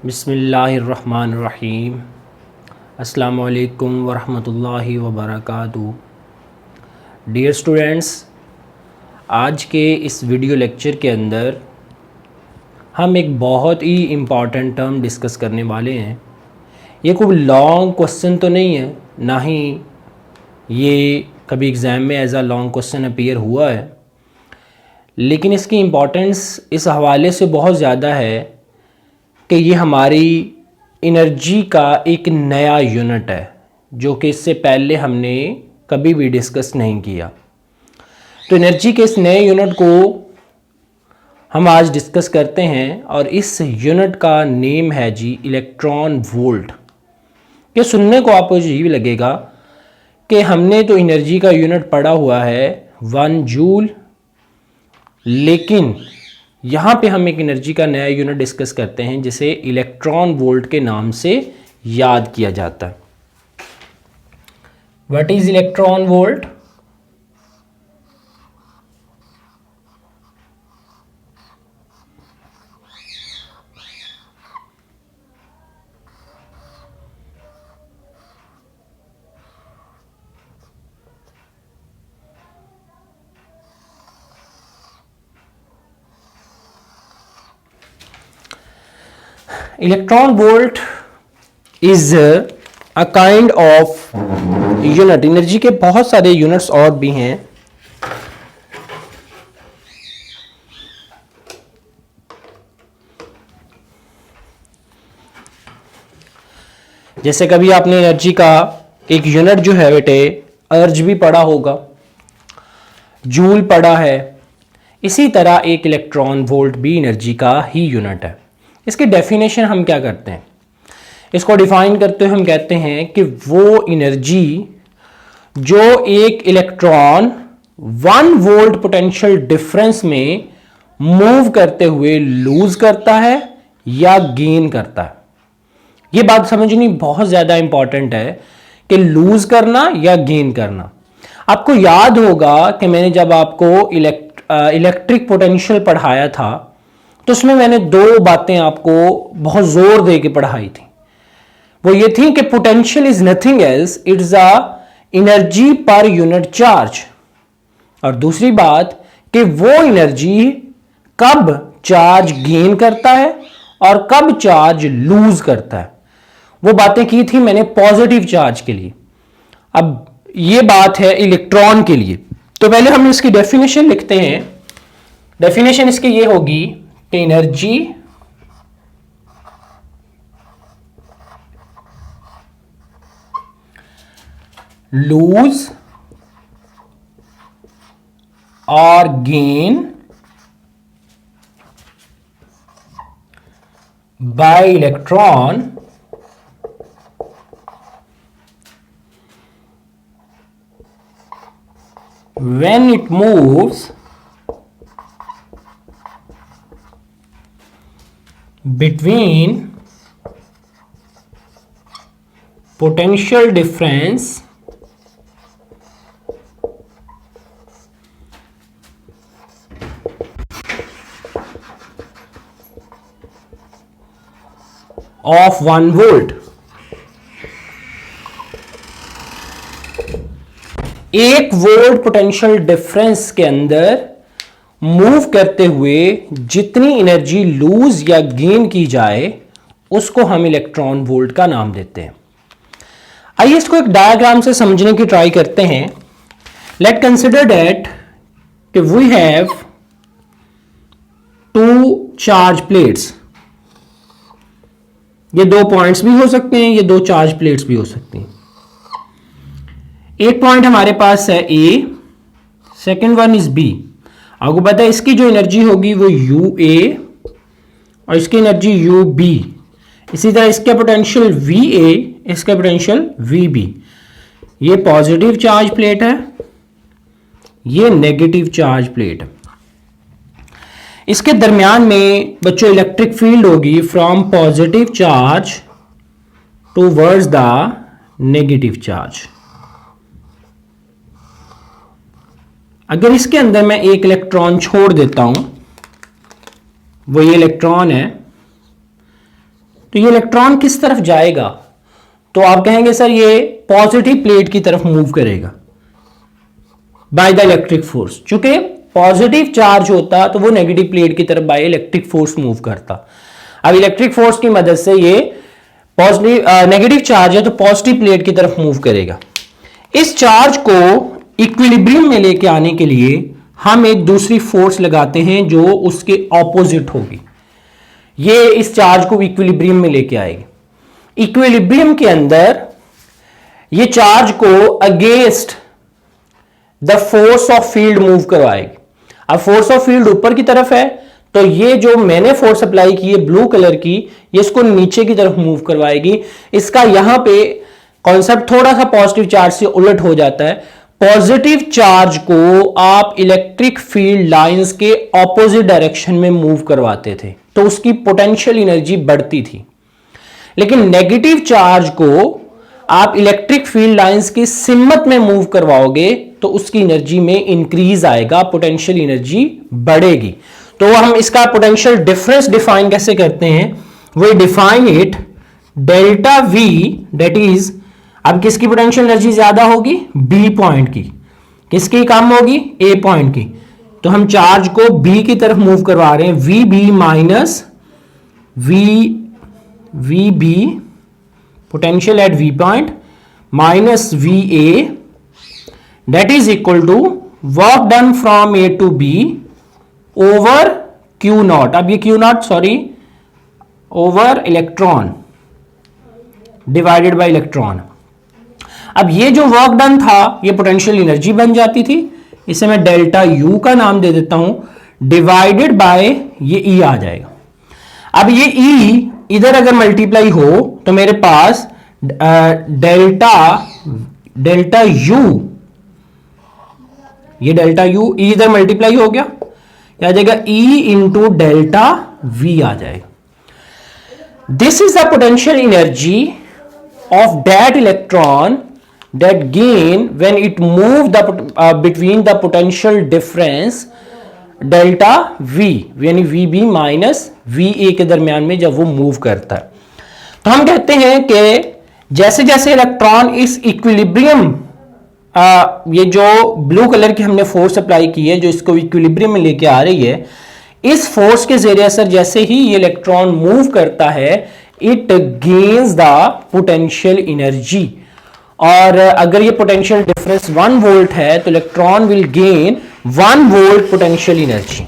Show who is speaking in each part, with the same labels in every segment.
Speaker 1: बिस्मिल्लाहिर्रहमानिर्रहीम। अस्सलामु अलैकुम वरहमतुल्लाहि वबरकातुहू। डियर स्टूडेंट्स, आज के इस वीडियो लेक्चर के अंदर हम एक बहुत ही इम्पॉर्टेंट टर्म डिस्कस करने वाले हैं। ये कोई लॉन्ग क्वेश्चन तो नहीं है, ना ही ये कभी एग्ज़ाम में as a long question appear हुआ है, लेकिन इसकी इम्पोर्टेंस इस हवाले से बहुत ज़्यादा है कि ये हमारी एनर्जी का एक नया यूनिट है जो कि इससे पहले हमने कभी भी डिस्कस नहीं किया। तो एनर्जी के इस नए यूनिट को हम आज डिस्कस करते हैं और इस यूनिट का नेम है जी इलेक्ट्रॉन वोल्ट। ये सुनने को आपको अजीब लगेगा कि हमने तो एनर्जी का यूनिट पढ़ा हुआ है 1 जूल, लेकिन यहाँ पे हम एक एनर्जी का नया यूनिट डिस्कस करते हैं जिसे इलेक्ट्रॉन वोल्ट के नाम से याद किया जाता है। What is electron volt? Electron volt is a kind of unit. Energy के बहुत सारे यूनिट्स और भी हैं। जैसे कभी आपने एनर्जी का एक यूनिट जो है बेटे अर्ज भी पढ़ा होगा, जूल पढ़ा है। इसी तरह एक इलेक्ट्रॉन वोल्ट भी एनर्जी का ही यूनिट है। इसकी डेफिनेशन हम क्या करते हैं, इसको डिफाइन करते हुए हम कहते हैं कि वो एनर्जी जो एक इलेक्ट्रॉन 1 वोल्ट पोटेंशियल डिफरेंस में मूव करते हुए लूज करता है या गेन करता है। ये बात समझनी बहुत ज़्यादा इंपॉर्टेंट है कि लूज करना या गेन करना। आपको याद होगा कि मैंने जब आपको इलेक्ट्रिक पोटेंशियल पढ़ाया था तो उसमें मैंने 2 बातें आपको बहुत जोर दे के पढ़ाई थी। वो ये थी कि potential is nothing else, it's a energy per unit charge, और दूसरी बात कि वो एनर्जी कब चार्ज गेन करता है और कब चार्ज लूज करता है। वो बातें की थी मैंने पॉजिटिव चार्ज के लिए। अब ये बात है इलेक्ट्रॉन के लिए। तो पहले हम इसकी डेफिनेशन लिखते हैं। डेफिनेशन इसकी ये होगी कि एनर्जी लूज और gain by electron when it moves between potential difference of 1 volt। एक वोल्ट पोटेंशियल डिफरेंस के अंदर मूव करते हुए जितनी एनर्जी लूज या गेन की जाए उसको हम इलेक्ट्रॉन वोल्ट का नाम देते हैं। आइए इसको एक डायग्राम से समझने की ट्राई करते हैं। लेट कंसिडर दैट कि वी हैव 2 चार्ज प्लेट्स। ये 2 पॉइंट्स भी हो सकते हैं, ये 2 चार्ज प्लेट्स भी हो सकती हैं। एक पॉइंट हमारे पास है ए, सेकेंड वन इज बी। आपको पता है इसकी जो एनर्जी होगी वो यू ए और इसकी एनर्जी यू बी। इसी तरह इसका पोटेंशियल वी ए, इसका पोटेंशियल वी बी। ये पॉजिटिव चार्ज प्लेट है, ये नेगेटिव चार्ज प्लेट है। इसके दरमियान में बच्चों इलेक्ट्रिक फील्ड होगी from positive charge towards the negative charge. अगर इसके अंदर मैं एक इलेक्ट्रॉन छोड़ देता हूं, वो ये इलेक्ट्रॉन है, तो ये इलेक्ट्रॉन किस तरफ जाएगा? तो आप कहेंगे सर ये पॉजिटिव प्लेट की तरफ मूव करेगा बाय द इलेक्ट्रिक फोर्स। चूंकि पॉजिटिव चार्ज होता तो वो नेगेटिव प्लेट की तरफ बाय इलेक्ट्रिक फोर्स मूव करता। अब इलेक्ट्रिक फोर्स की मदद से ये पॉजिटिव नेगेटिव चार्ज है तो पॉजिटिव प्लेट की तरफ मूव करेगा। इस चार्ज को इक्विलिब्रियम में लेके आने के लिए हम एक दूसरी फोर्स लगाते हैं जो उसके ऑपोजिट होगी। ये इस चार्ज को इक्विलिब्रियम में लेके आएगी। इक्विलिब्रियम के अंदर ये चार्ज को against the force of field move करवाएगी। अब फोर्स ऑफ फील्ड ऊपर की तरफ है तो ये जो मैंने फोर्स अप्लाई की है ब्लू कलर की, ये इसको नीचे की तरफ मूव करवाएगी। इसका यहां पे कॉन्सेप्ट थोड़ा सा पॉजिटिव चार्ज से उलट हो जाता है। पॉजिटिव चार्ज को आप इलेक्ट्रिक फील्ड लाइंस के ऑपोजिट डायरेक्शन में मूव करवाते थे तो उसकी पोटेंशियल एनर्जी बढ़ती थी। लेकिन नेगेटिव चार्ज को आप इलेक्ट्रिक फील्ड लाइंस की सिम्मत में मूव करवाओगे तो उसकी एनर्जी में इंक्रीज आएगा, पोटेंशियल एनर्जी बढ़ेगी। तो हम इसका पोटेंशियल डिफरेंस डिफाइन कैसे करते हैं? We define it delta V, that is, अब किसकी पोटेंशियल एनर्जी ज्यादा होगी? बी पॉइंट की। किसकी कम होगी? ए पॉइंट की। तो हम चार्ज को बी की तरफ मूव करवा रहे हैं। V B minus V B potential at V point minus V A, that is equal to work done from A to B over Q not. अब ये Q not sorry over electron divided by electron. अब ये जो work done था ये potential energy बन जाती थी। इसे मैं डेल्टा यू का नाम दे देता हूं, डिवाइडेड बाय ये ई आ जाएगा। अब ये ई इधर अगर मल्टीप्लाई हो तो मेरे पास डेल्टा यू, ये डेल्टा यू ई इधर मल्टीप्लाई हो गया, क्या आ जाएगा? ई इंटू डेल्टा वी आ जाएगा। This is the potential energy of that electron that gain when it move the between the potential difference delta v, यानी vb माइनस va के दरमियान में जब वो मूव करता है। तो हम कहते हैं कि जैसे जैसे इलेक्ट्रॉन इस इक्विलिब्रियम, ये जो ब्लू कलर की हमने फोर्स अप्लाई की है जो इसको इक्विलिब्रियम में लेके आ रही है, इस फोर्स के जरिए असर जैसे ही ये इलेक्ट्रॉन मूव करता है it gains the potential energy. और अगर ये पोटेंशियल डिफरेंस 1 वोल्ट है तो electron will gain 1 volt potential energy.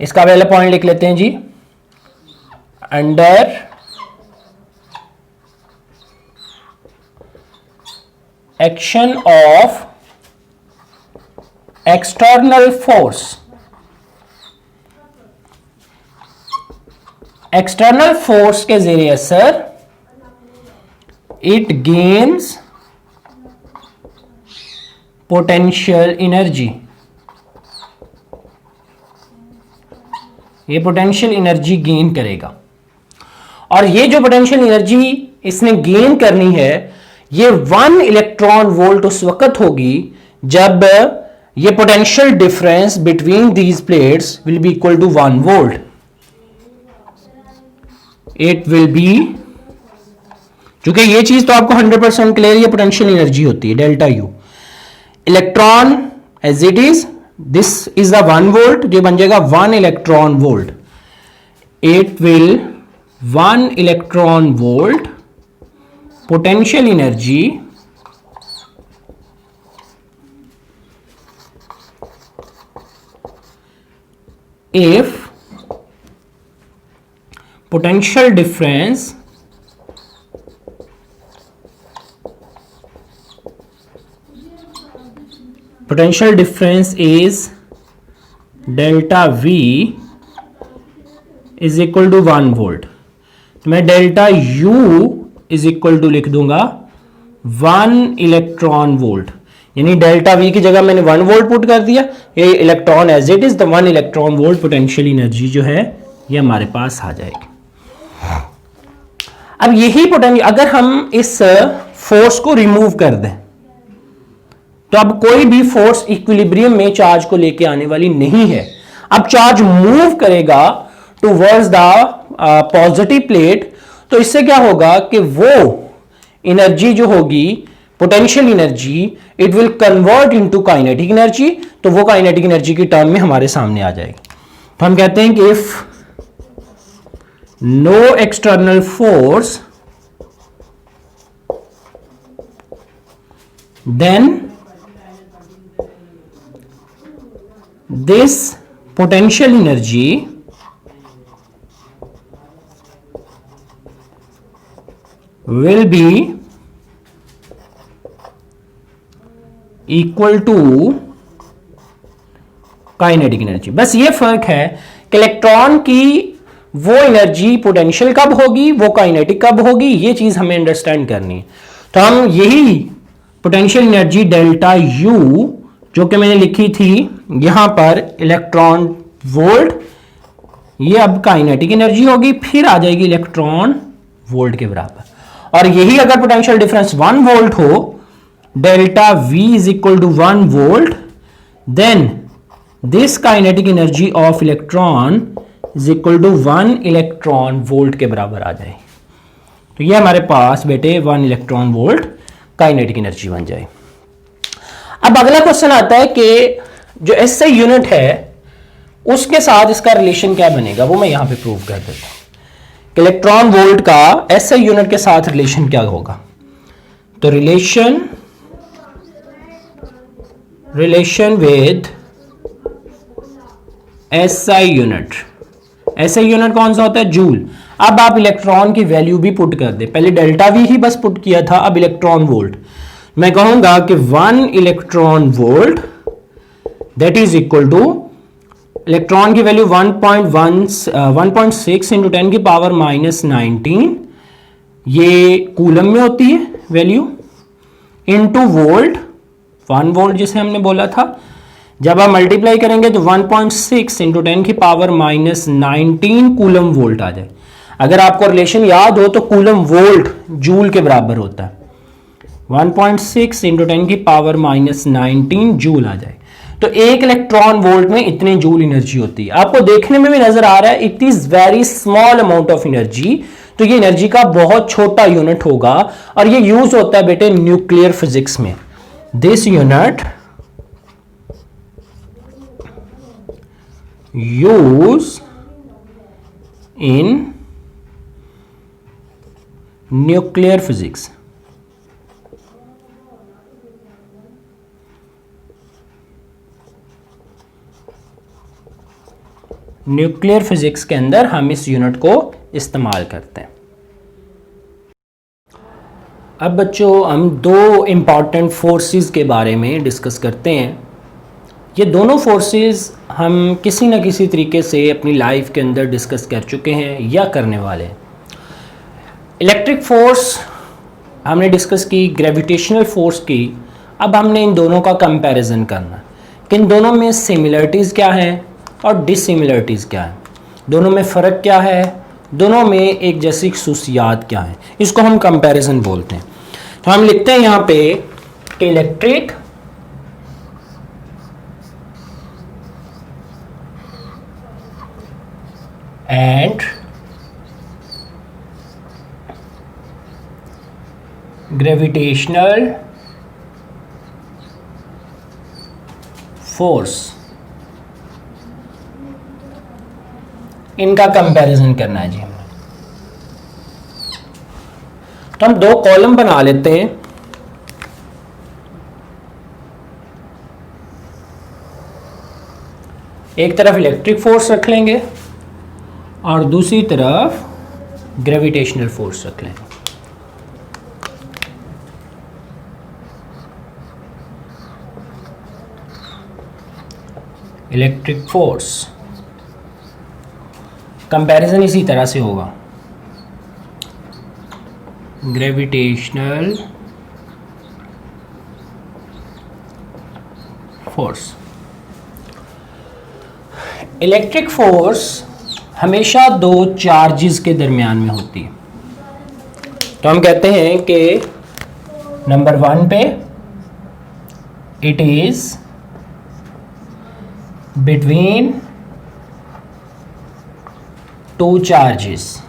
Speaker 1: इसका पहला पॉइंट लिख लेते हैं जी, under action of external force, external force के जरिए असर इट गेन्स पोटेंशियल एनर्जी। ये पोटेंशियल एनर्जी गेन करेगा और ये जो पोटेंशियल एनर्जी इसने गेन करनी है ये 1 इलेक्ट्रॉन वोल्ट उस वक्त होगी जब ये potential difference between these plates will be equal to 1 volt. It will be, क्योंकि ये चीज तो आपको 100% क्लियर, ये पोटेंशियल एनर्जी होती है delta U. Electron as it is, this is the 1 volt, जो बन जाएगा 1 electron volt. It will 1 electron volt potential energy if potential difference is delta V is equal to 1 volt. तो मैं delta U is equal to लिख दूंगा 1 electron volt, यानी delta V की जगह मैंने 1 वोल्ट पुट कर दिया। ये electron as it is the 1 electron volt potential energy जो है ये हमारे पास आ जाएगी। अब यही पोटेंशियल अगर हम इस फोर्स को रिमूव कर दें तो अब कोई भी फोर्स इक्विलिब्रियम में चार्ज को लेके आने वाली नहीं है। अब चार्ज मूव करेगा टूवर्ड्स द पॉजिटिव प्लेट, तो इससे क्या होगा कि वो एनर्जी जो होगी potential energy, it will convert into kinetic energy, तो वो काइनेटिक एनर्जी की टर्म में हमारे सामने आ जाएगी। तो हम कहते हैं कि if no external force then this potential energy will be equal to kinetic energy. बस ये फर्क है कि इलेक्ट्रॉन की वो एनर्जी पोटेंशियल कब होगी, वो काइनेटिक कब होगी, ये चीज हमें अंडरस्टैंड करनी है। तो हम यही पोटेंशियल एनर्जी डेल्टा यू जो कि मैंने लिखी थी यहां पर इलेक्ट्रॉन वोल्ट, ये अब काइनेटिक एनर्जी होगी, फिर आ जाएगी इलेक्ट्रॉन वोल्ट के बराबर। और यही अगर पोटेंशियल डिफरेंस 1 वोल्ट हो, delta V is equal to 1 volt, then this kinetic energy of electron is equal to 1 electron volt के बराबर आ जाए। तो ये हमारे पास बेटे 1 इलेक्ट्रॉन वोल्ट काइनेटिक एनर्जी बन जाए। अब अगला क्वेश्चन आता है कि जो SI यूनिट है उसके साथ इसका रिलेशन क्या बनेगा, वो मैं यहां पे प्रूव कर देता हूं। इलेक्ट्रॉन वोल्ट का SI यूनिट के साथ रिलेशन क्या होगा, तो relation with SI unit, SI unit कौन सा होता है, जूल। अब आप इलेक्ट्रॉन की वैल्यू भी पुट कर दे, पहले डेल्टा V ही बस पुट किया था, अब इलेक्ट्रॉन वोल्ट। मैं कहूंगा कि 1 electron volt that is equal two electron की वैल्यू 1.6 इंटू 10 की पावर -19, ये कूलम में होती है वैल्यू, इंटू वोल्ट, 1 वोल्ट जिसे हमने बोला था। जब आप मल्टीप्लाई करेंगे तो 1.6 इंटू 10 की पावर -19 कूलम वोल्ट आ जाए। अगर आपको रिलेशन याद हो तो कूलम वोल्ट जूल के बराबर होता है, 1.6 इंटू 10 की पावर -19 जूल आ जाए। तो एक इलेक्ट्रॉन वोल्ट में इतनी जूल एनर्जी होती है। आपको देखने में भी नजर आ रहा है it is very small amount of energy, तो ये एनर्जी का बहुत छोटा यूनिट होगा और ये यूज होता है बेटे न्यूक्लियर फिजिक्स में। This unit use in nuclear physics. Nuclear physics के अंदर हम इस यूनिट को इस्तेमाल करते हैं। अब बच्चों हम दो इम्पॉर्टेंट फोर्सेस के बारे में डिस्कस करते हैं। ये दोनों फोर्सेस हम किसी न किसी तरीके से अपनी लाइफ के अंदर डिस्कस कर चुके हैं या करने वाले हैं। इलेक्ट्रिक फोर्स हमने डिस्कस की, ग्रेविटेशनल फोर्स की। अब हमने इन दोनों का कंपैरिजन करना कि इन दोनों में सिमिलरिटीज़ क्या हैं और डिसिमिलरिटीज़ क्या है, दोनों में फ़र्क क्या है, दोनों में एक जैसी खसूसियात क्या है, इसको हम कंपैरिजन बोलते हैं। तो हम लिखते हैं यहाँ पे कि इलेक्ट्रिक एंड ग्रेविटेशनल फोर्स, इनका कंपैरिजन करना है जी हमें। तो हम दो कॉलम बना लेते हैं। एक तरफ इलेक्ट्रिक फोर्स रख लेंगे और दूसरी तरफ ग्रेविटेशनल फोर्स रख लेंगे। इलेक्ट्रिक फोर्स कंपैरिजन इसी तरह से होगा, ग्रेविटेशनल फोर्स। इलेक्ट्रिक फोर्स हमेशा दो चार्जेस के दरमियान में होती है। तो हम कहते हैं कि नंबर 1 पे it is between two charges.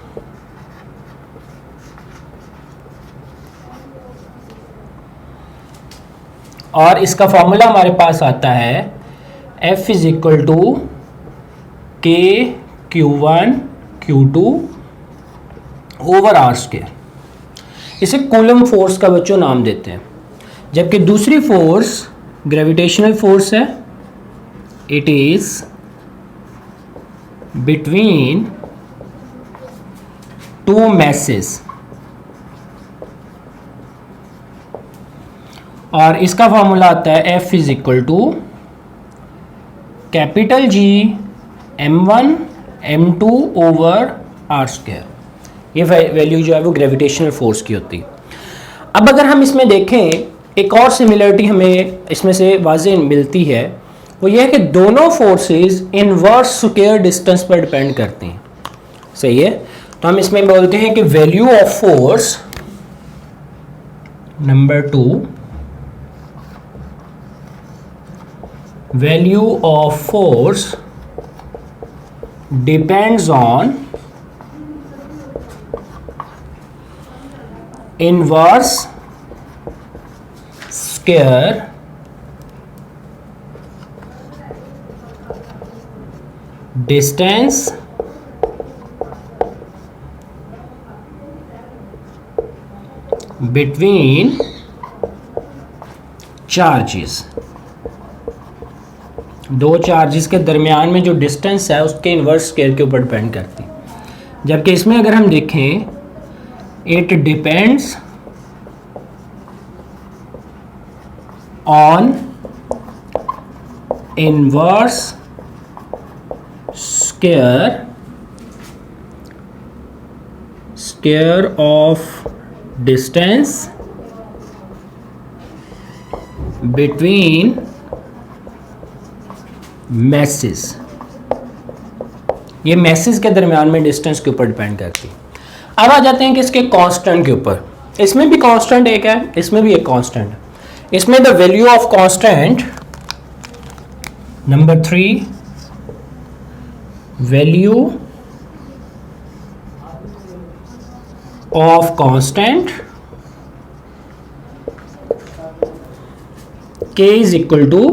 Speaker 1: और इसका फॉर्मूला हमारे पास आता है F is equal to K Q1 Q2 over R square. इसे कूलम फोर्स का बच्चों नाम देते हैं। जबकि दूसरी फोर्स ग्रेविटेशनल फोर्स है, it is between two masses, और इसका फॉर्मूला आता है F is equal to capital G M1 M2 over R square. ये वैल्यू जो है वो ग्रेविटेशनल फोर्स की होती है। अब अगर हम इसमें देखें, एक और सिमिलरिटी हमें इसमें से वाज़ेह मिलती है, वो ये है कि दोनों फोर्सेस इनवर्स स्क्वायर डिस्टेंस पर डिपेंड करती हैं। सही है, तो हम इसमें बोलते हैं कि value of force number 2, value of force depends on inverse square distance between charges। दो चार्जेस के दरमियान में जो डिस्टेंस है उसके इन्वर्स स्क्वायर के ऊपर डिपेंड करती है। जबकि इसमें अगर हम देखें, it depends on inverse square of distance between masses. ये मैसेस के दरमियान में डिस्टेंस के ऊपर डिपेंड करती है। अब आ जाते हैं कि इसके कांस्टेंट के ऊपर। इसमें भी कांस्टेंट एक है, इसमें भी एक कांस्टेंट है। इसमें the value of constant number 3, value of constant K is equal to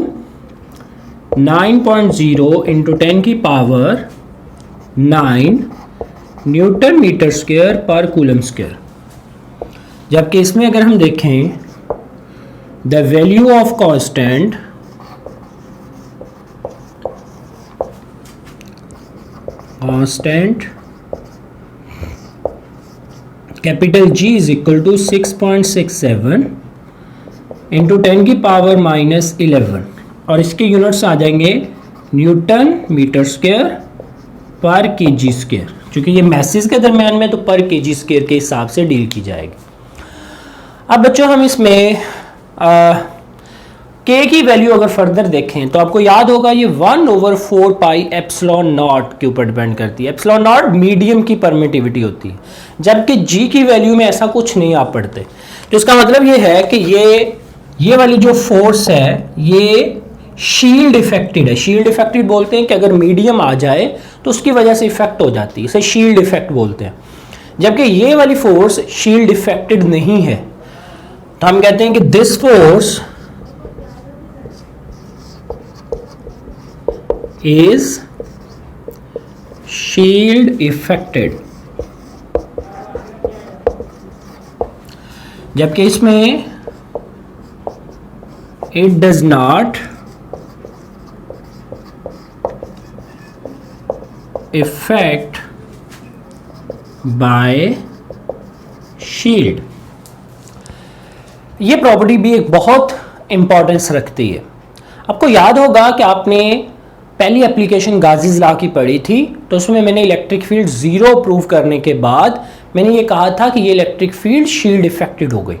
Speaker 1: 9.0 into 10 की पावर 9 न्यूटन मीटर स्क्वायर पर कूलम स्क्वायर। जबकि इसमें अगर हम देखें, the value of constant capital G is equal to 6.67 into 10 की पावर -11, और इसके यूनिट्स आ जाएंगे न्यूटन मीटर स्क्वायर पर केजी स्क्वायर। क्योंकि ये मैसेज के दरमियान में तो पर केजी स्क्वायर के हिसाब से डील की जाएगी। अब बच्चों हम इसमें के की वैल्यू अगर फर्दर देखें तो आपको याद होगा ये 1/4 पाई एप्सिलॉन नॉट के ऊपर डिपेंड करती है। एप्सिलॉन नॉट मीडियम की परमिटिविटी होती है, जबकि जी की वैल्यू में ऐसा कुछ नहीं आप पढ़ते। तो इसका मतलब ये है कि ये वाली जो फोर्स है ये शील्ड इफेक्टेड है। शील्ड इफेक्टेड बोलते हैं कि अगर मीडियम आ जाए तो उसकी वजह से इफेक्ट हो जाती है, इसे शील्ड इफेक्ट बोलते हैं। जबकि ये वाली फोर्स शील्ड इफेक्टेड नहीं है, तो हम कहते हैं कि this force is shield affected. जबकि इसमें it does not effect bye shield. ये प्रॉपर्टी भी एक बहुत इंपॉर्टेंस रखती है। आपको याद होगा कि आपने पहली एप्लीकेशन गाजीज लॉ की पढ़ी थी, तो उसमें मैंने इलेक्ट्रिक फील्ड जीरो प्रूव करने के बाद मैंने ये कहा था कि ये इलेक्ट्रिक फील्ड शील्ड इफेक्टेड हो गई।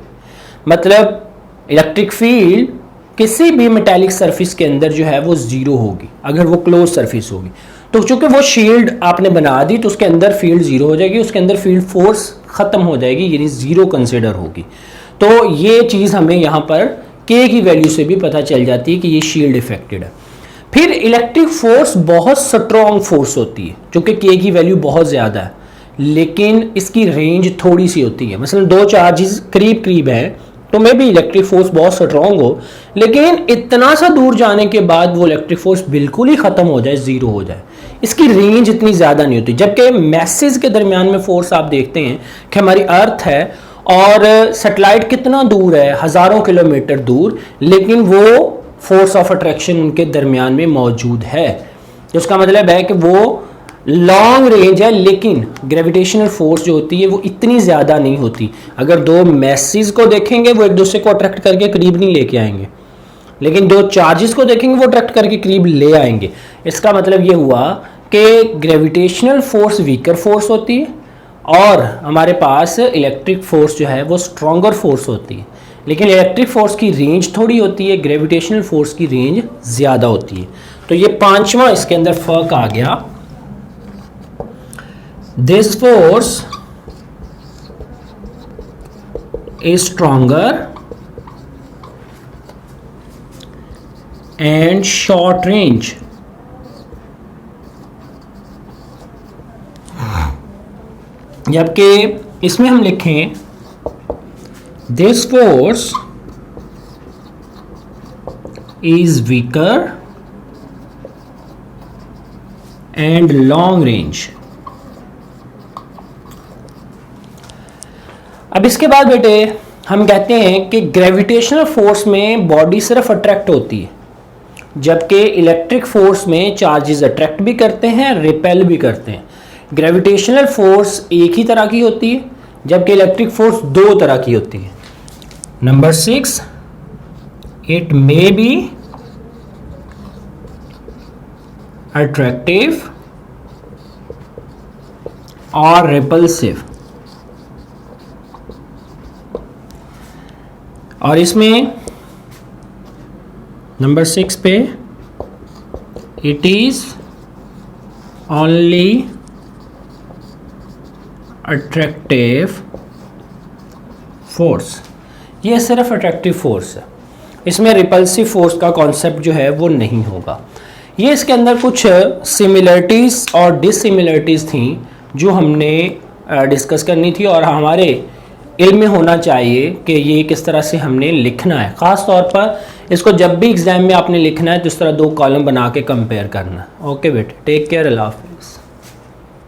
Speaker 1: मतलब इलेक्ट्रिक फील्ड किसी भी मेटेलिक सरफेस के अंदर जो है वो जीरो होगी अगर वो क्लोज सरफेस होगी। तो चूंकि वो शील्ड आपने बना दी तो उसके अंदर फील्ड जीरो हो जाएगी, उसके अंदर फील्ड फोर्स खत्म हो जाएगी, यानी जीरो कंसिडर होगी। तो ये चीज़ हमें यहाँ पर के की वैल्यू से भी पता चल जाती है कि ये शील्ड इफेक्टेड है। फिर इलेक्ट्रिक फोर्स बहुत स्ट्रॉन्ग फोर्स होती है, क्योंकि के की वैल्यू बहुत ज़्यादा है, लेकिन इसकी रेंज थोड़ी सी होती है। मसलन दो चार्जेस करीब करीब हैं तो मे भी इलेक्ट्रिक फोर्स बहुत स्ट्रॉन्ग हो, लेकिन इतना सा दूर जाने के बाद वो इलेक्ट्रिक फोर्स बिल्कुल ही ख़त्म हो जाए, ज़ीरो हो जाए, इसकी रेंज इतनी ज़्यादा नहीं होती। जबकि मैसेज के दरमियान में फोर्स आप देखते हैं कि हमारी अर्थ है और सैटेलाइट कितना दूर है, हज़ारों किलोमीटर दूर, लेकिन वो फोर्स ऑफ अट्रैक्शन उनके दरमियान में मौजूद है। तो उसका मतलब है कि वो लॉन्ग रेंज है, लेकिन ग्रेविटेशनल फोर्स जो होती है वो इतनी ज़्यादा नहीं होती। अगर दो मैसेज को देखेंगे वो एक दूसरे को अट्रैक्ट करके करीब नहीं लेके आएंगे, लेकिन दो चार्जेस को देखेंगे वो अट्रैक्ट करके करीब ले आएंगे। इसका मतलब ये हुआ कि ग्रेविटेशनल फोर्स वीकर फोर्स होती है और हमारे पास इलेक्ट्रिक फोर्स जो है वो स्ट्रॉन्गर फोर्स होती है। लेकिन इलेक्ट्रिक फोर्स की रेंज थोड़ी होती है, ग्रेविटेशनल फोर्स की रेंज ज़्यादा होती है। तो ये पांचवा इसके अंदर फ़र्क आ गया। This force is stronger and short range. जबकि इसमें हम लिखें this force is weaker and long range. अब इसके बाद बेटे हम कहते हैं कि ग्रेविटेशनल फोर्स में बॉडी सिर्फ अट्रैक्ट होती है, जबकि इलेक्ट्रिक फोर्स में चार्जेस अट्रैक्ट भी करते हैं, रिपेल भी करते हैं। ग्रेविटेशनल फोर्स एक ही तरह की होती है, जबकि इलेक्ट्रिक फोर्स दो तरह की होती है। Number 6, it may be attractive और रिपल्सिव। और इसमें नंबर 6 पे it is only attractive force, ये सिर्फ अट्रैक्टिव फोर्स है, इसमें रिपल्सिव फोर्स का कॉन्सेप्ट जो है वो नहीं होगा। ये इसके अंदर कुछ सिमिलरिटीज़ और डिससिमिलरिटीज़ थी जो हमने डिस्कस करनी थी और हमारे इल्म में होना चाहिए कि ये किस तरह से हमने लिखना है। ख़ास तौर पर इसको जब भी एग्ज़ाम में आपने लिखना है तो इस तरह दो कॉलम बना के कंपेयर करना। ओके बेटे, टेक केयर, अल्लाह हाफ़िज़।